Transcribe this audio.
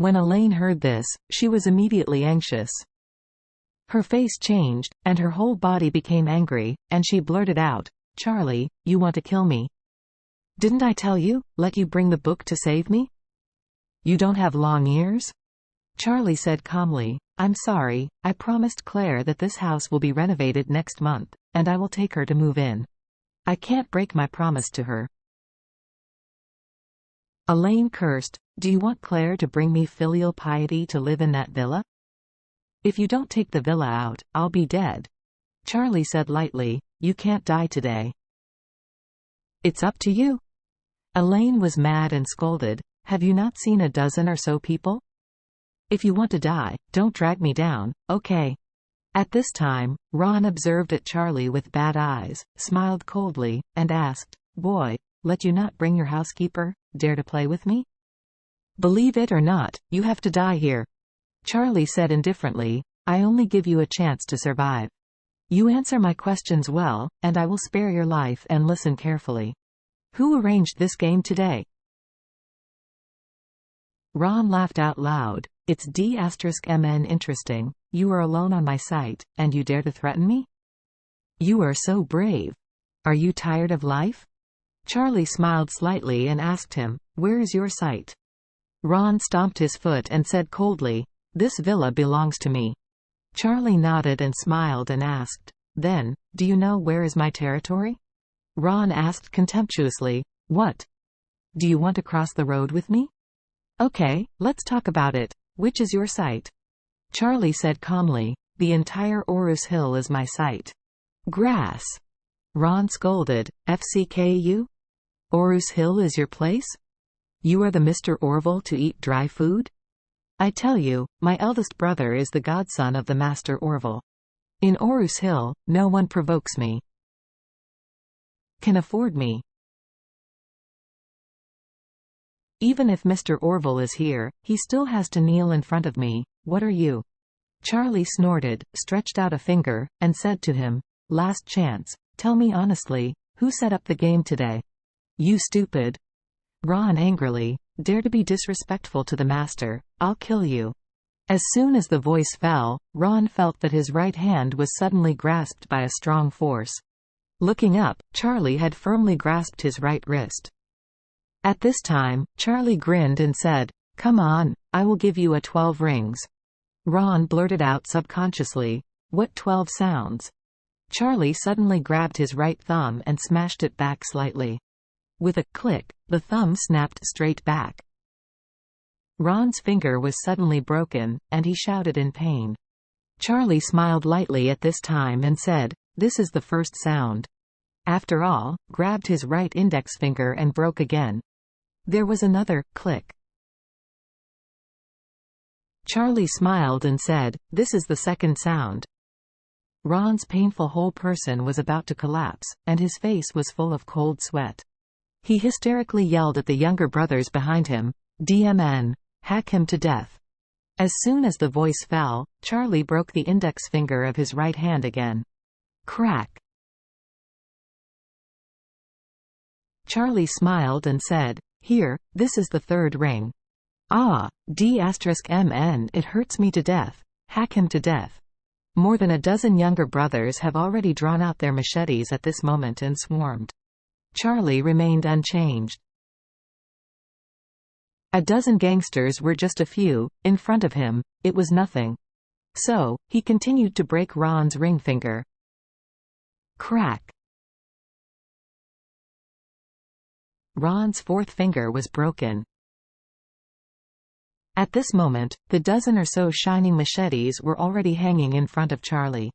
When Elaine heard this, she was immediately anxious. Her face changed, and her whole body became angry, and she blurted out, "Charlie, you want to kill me? Didn't I tell you, let you bring the book to save me? You don't have long ears?" Charlie said calmly, "I'm sorry, I promised Claire that this house will be renovated next month, and I will take her to move in. I can't break my promise to her." Elaine cursed, "Do you want Claire to bring me filial piety to live in that villa? If you don't take the villa out, I'll be dead." Charlie said lightly, "You can't die today." "It's up to you." Elaine was mad and scolded, "Have you not seen a dozen or so people? If you want to die, don't drag me down, okay?" At this time, Ron observed at Charlie with bad eyes, smiled coldly, and asked, "Boy, let you not bring your housekeeper? Dare to play with me? Believe it or not, you have to die here." Charlie said indifferently, "I only give you a chance to survive. You answer my questions well, and I will spare your life and listen carefully. Who arranged this game today?" Ron laughed out loud. "It's D*MN interesting. You are alone on my site, and you dare to threaten me? You are so brave. Are you tired of life?" Charlie smiled slightly and asked him, "Where is your site?" Ron stomped his foot and said coldly, "This villa belongs to me." Charlie nodded and smiled and asked, "Then, do you know where is my territory?" Ron asked contemptuously, "What? Do you want to cross the road with me? Okay, let's talk about it. Which is your site?" Charlie said calmly, "The entire Orus Hill is my site." "Grass!" Ron scolded, "FCKU? Orus Hill is your place? You are the Mr. Orville to eat dry food? I tell you, my eldest brother is the godson of the Master Orville. In Orus Hill, no one provokes me. Can afford me. Even if Mr. Orville is here, he still has to kneel in front of me. What are you?" Charlie snorted, stretched out a finger, and said to him, "Last chance. Tell me honestly, who set up the game today?" "You stupid." Ron angrily, "Dare to be disrespectful to the master, I'll kill you." As soon as the voice fell, Ron felt that his right hand was suddenly grasped by a strong force. Looking up, Charlie had firmly grasped his right wrist. At this time, Charlie grinned and said, "Come on, I will give you a 12 rings." Ron blurted out subconsciously, "What 12 sounds?" Charlie suddenly grabbed his right thumb and smashed it back slightly. With a click, the thumb snapped straight back. Ron's finger was suddenly broken, and he shouted in pain. Charlie smiled lightly at this time and said, "This is the first sound." After all, grabbed his right index finger and broke again. There was another click. Charlie smiled and said, "This is the second sound." Ron's painful whole person was about to collapse, and his face was full of cold sweat. He hysterically yelled at the younger brothers behind him, "DMN! Hack him to death!" As soon as the voice fell, Charlie broke the index finger of his right hand again. Crack! Charlie smiled and said, "Here, this is the third ring." "Ah, D*MN, it hurts me to death. Hack him to death." More than a dozen younger brothers have already drawn out their machetes at this moment and swarmed. Charlie remained unchanged. A dozen gangsters were just a few, in front of him, it was nothing. So, he continued to break Ron's ring finger. Crack! Ron's fourth finger was broken. At this moment, the dozen or so shining machetes were already hanging in front of Charlie.